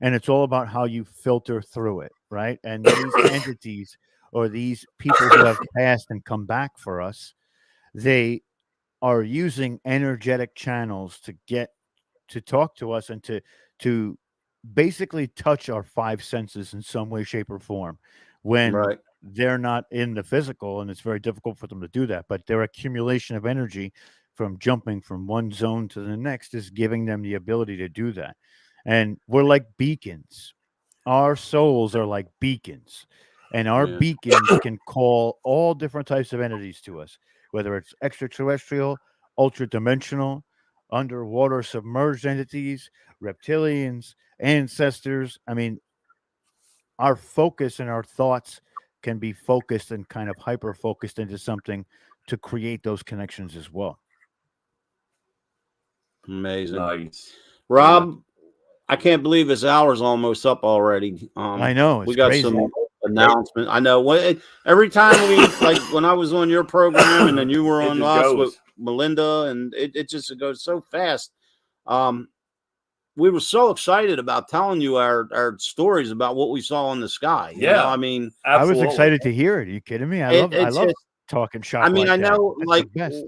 And it's all about how you filter through it, right? And these entities or these people who have passed and come back for us, they are using energetic channels to get to talk to us and to basically touch our five senses in some way, shape, or form when right. they're not in the physical, and it's very difficult for them to do that. But their accumulation of energy from jumping from one zone to the next is giving them the ability to do that. And we're like beacons. Our souls are like beacons, and our Yeah. beacons can call all different types of entities to us, whether it's extraterrestrial, ultra dimensional, underwater submerged entities, reptilians, ancestors. I mean, our focus and our thoughts can be focused and kind of hyper focused into something to create those connections as well. Amazing. Nice. Rob, I can't believe this hour's almost up already. I know, We it's got crazy. some announcement. I know. Every time we like when I was on your program and then you were It on just us goes. with Melinda, and it just goes so fast. We were so excited about telling you our stories about what we saw in the sky. You know, Yeah. I mean, I was Absolutely. excited to hear it. Are you kidding me? I it's love just, talking shop I mean, like I that. know That's like the best.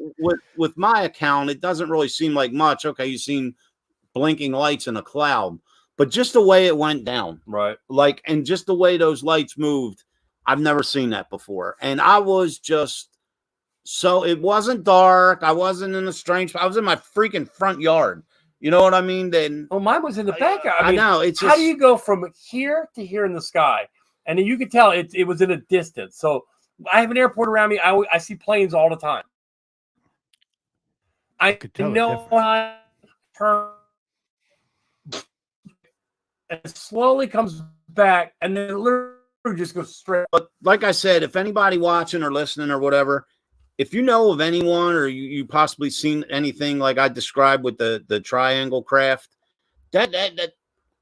with my account, it doesn't really seem like much. Okay, you seen blinking lights in a cloud, but just the way it went down, Right. like, and just the way those lights moved, I've never seen that before. And I was just so it wasn't dark. I wasn't in a strange. I was in my freaking front yard. You know what I mean? Then Oh, mine was in the backyard. I mean, know it's how just, do you go from here to here in the sky? And you could tell it was in a distance. So I have an airport around me. I see planes all the time. I could tell the know difference. how I turn, and it slowly comes back, and then it literally just goes straight. But like I said, if anybody watching or listening or whatever, if you know of anyone or you possibly seen anything like I described with the triangle craft, that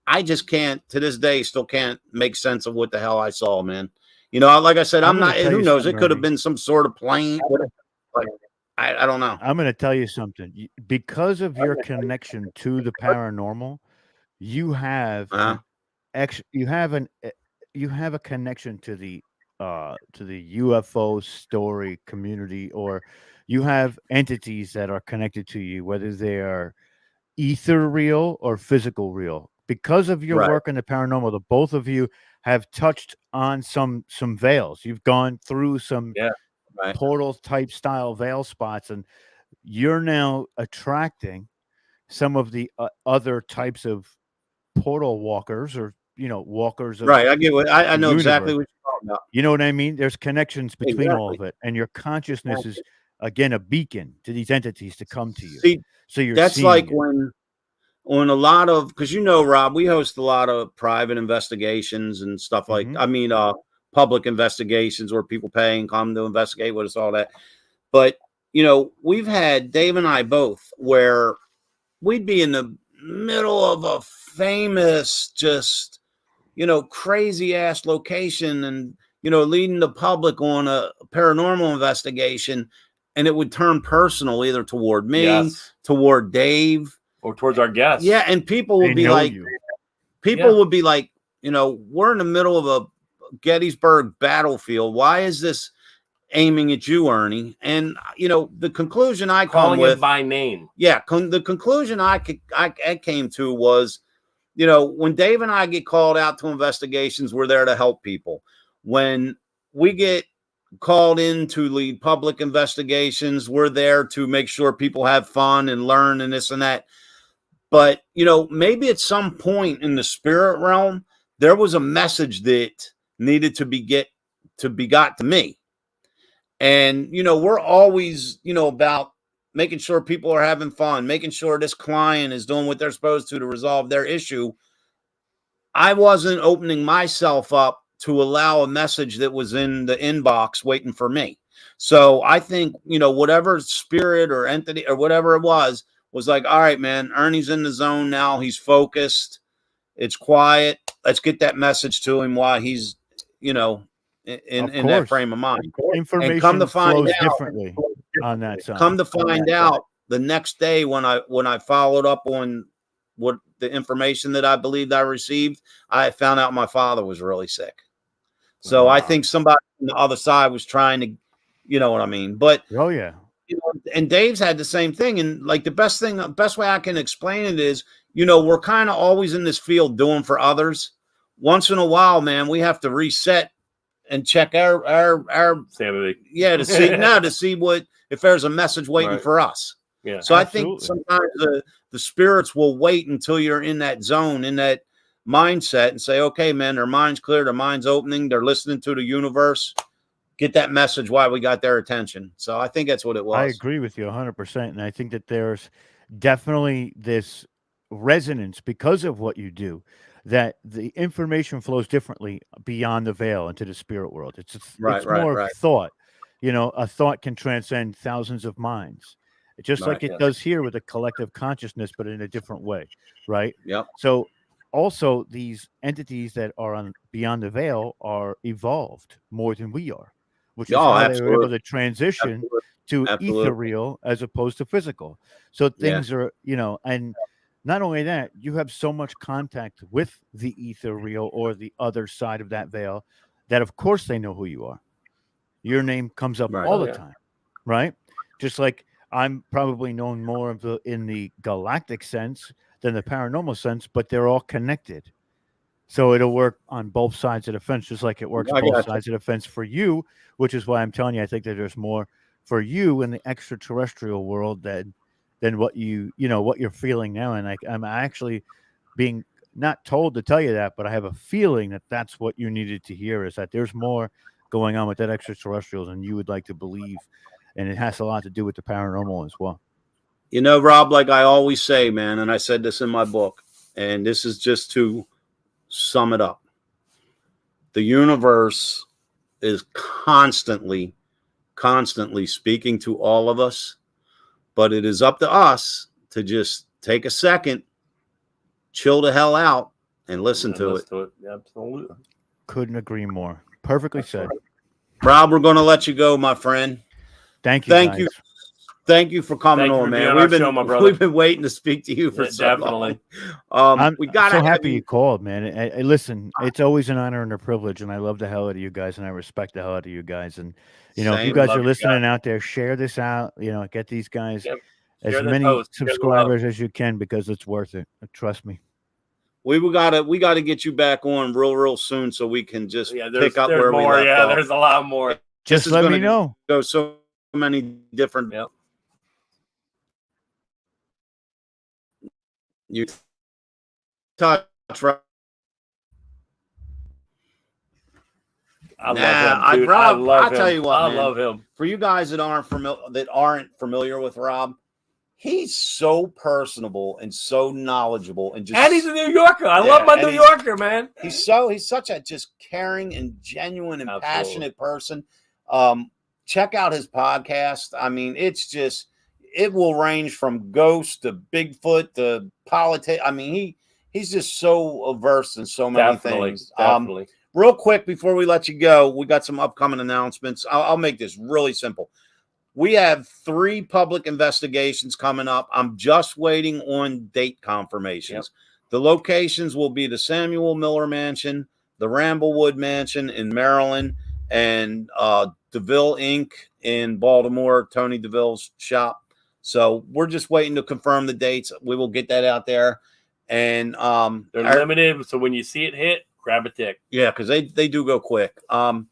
I just can't to this day still can't make sense of what the hell I saw, man. You know, like I said, I'm I'm gonna not. tell Who you knows? something, It could have Ernie. been some sort of plane. Like, I don't know. I'm going to tell you something. Because of your connection to the paranormal, you have Uh, an ex you have an you have a connection to the UFO story community, or you have entities that are connected to you, whether they are ether real or physical real. Because of your right, work in the paranormal, the both of you have touched on some veils. You've gone through some Yeah. right, portal type style veil spots, and you're now attracting some of the other types of portal walkers, or walkers of right. I get what I the know exactly universe. what you're talking about. You know what I mean? There's connections between all Exactly. of it, and your consciousness is again a beacon to these entities to come to you. See, So you're that's seeing like it. when on a lot of because Rob, we host a lot of private investigations and stuff like. Hmm. I mean, public investigations where people pay and come to investigate with us, all that. But we've had Dave and I both where we'd be in the middle of a famous, just crazy ass location, and leading the public on a paranormal investigation, and it would turn personal either toward me, Yes. toward Dave, Or towards our guests. yeah, and people They would be know like, you. we're in the middle of a Gettysburg battlefield. Why is this aiming at you, Ernie? And the conclusion I Calling come with, it by name. yeah, the conclusion I came to was, when Dave and I get called out to investigations, we're there to help people. When we get called in to lead public investigations, we're there to make sure people have fun and learn and this and that. But, maybe at some point in the spirit realm, there was a message that needed to be got to me. And, we're always, about making sure people are having fun, making sure this client is doing what they're supposed to resolve their issue. I wasn't opening myself up to allow a message that was in the inbox waiting for me. So I think, whatever spirit or entity or whatever it was like, all right, man, Ernie's in the zone now. He's focused. It's quiet. Let's get that message to him while he's, in that frame of mind. Information and come to find flows out, differently on that side. Come to find out the next day when I followed up on what the information that I believed I received, I found out my father was really sick. So I think somebody on the other side was trying to, you know what I mean? But oh yeah. And Dave's had the same thing. And like the best way I can explain it is, we're kind of always in this field doing for others. Once in a while, man, we have to reset and check our sanity. Yeah, to see what if there's a message waiting for us. Yeah. So absolutely. I think sometimes the spirits will wait until you're in that zone, in that mindset, and say, okay, man, their mind's clear, their mind's opening, they're listening to the universe. Get that message why we got their attention. So I think that's what it was. I agree with you 100%. And I think that there's definitely this resonance because of what you do, that the information flows differently beyond the veil into the spirit world. It's more of thought. A thought can transcend thousands of minds, just like it does here with a collective consciousness, but in a different way. Right. Yep. So also these entities that are beyond the veil are evolved more than we are, which is how they were able to transition to ethereal as opposed to physical. So things are, and not only that, you have so much contact with the ethereal or the other side of that veil that of course they know who you are. Your name comes up all the time, right? Just like I'm probably known more in the galactic sense than the paranormal sense, but they're all connected. So it'll work on both sides of the fence, just like it works both sides of the fence for you, which is why I'm telling you, I think that there's more for you in the extraterrestrial world than what what you're feeling now. And I'm actually being not told to tell you that, but I have a feeling that that's what you needed to hear, is that there's more going on with that extraterrestrials than you would like to believe. And it has a lot to do with the paranormal as well. Rob, like I always say, man, and I said this in my book, and this is just to sum it up. The universe is constantly speaking to all of us, but it is up to us to just take a second, chill the hell out, and listen to it. Absolutely. Couldn't agree more. Perfectly said. Rob, we're going to let you go, my friend. Thank you. Thank you for coming on, man. We've been waiting to speak to you for so long. I'm so happy you called, man. Listen, it's always an honor and a privilege, and I love the hell out of you guys, and I respect the hell out of you guys. And if you guys are listening out there, share this out. Get these guys as many subscribers as you can, because it's worth it. Trust me. We gotta get you back on real soon so we can just pick up where we left off. There's a lot more. Just let me know. Go so many different. Yep. You touch right. Rob, I'll tell you what, I love him. For you guys that aren't familiar with Rob, he's so personable and so knowledgeable, and he's a New Yorker. I love my New Yorker, man. He's such a just caring and genuine and passionate person. Check out his podcast. I mean, it will range from ghosts to Bigfoot to politics. I mean, he's just so versed in so many things. Definitely. Real quick before we let you go, we got some upcoming announcements. I'll make this really simple. We have 3 public investigations coming up. I'm just waiting on date confirmations. Yep. The locations will be the Samuel Miller Mansion, the Ramblewood Mansion in Maryland, and DeVille Inc. in Baltimore, Tony DeVille's shop. So we're just waiting to confirm the dates. We will get that out there. And they're limited, so when you see it hit, grab a tick. Yeah, because they do go quick. Thank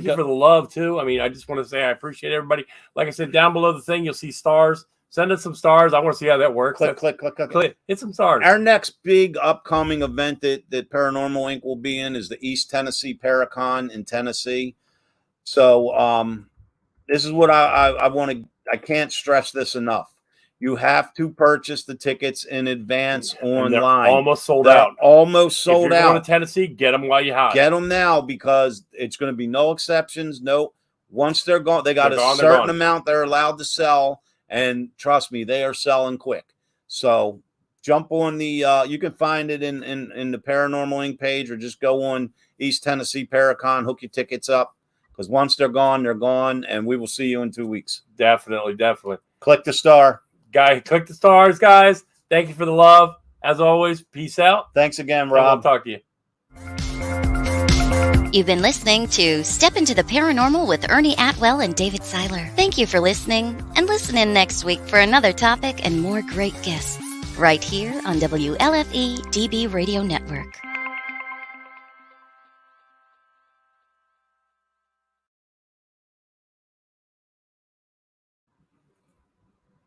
you for the love too. I mean, I just want to say I appreciate everybody. Like I said, down below the thing, you'll see stars. Send us some stars. I want to see how that works. Click. Hit some stars. Our next big upcoming event that Paranormal Inc. will be in is the East Tennessee Paracon in Tennessee. So this is what I want to. I can't stress this enough. You have to purchase the tickets in advance online. Almost sold out. Almost sold if you're out. Going to Tennessee, get them while you hot. Get them now because it's going to be no exceptions. No, once they're gone, they got a certain amount they're allowed to sell, and trust me, they are selling quick. So jump on the. You can find it in the Paranormal Inc. page, or just go on East Tennessee Paracon. Hook your tickets up because once they're gone, and we will see you in 2 weeks. Definitely. Click the star. Click the stars, guys. Thank you for the love. As always, peace out. Thanks again, Rob. I'll talk to you. You've been listening to Step into the Paranormal with Ernie Atwell and David Seiler. Thank you for listening, and listen in next week for another topic and more great guests right here on WLFE DB Radio Network.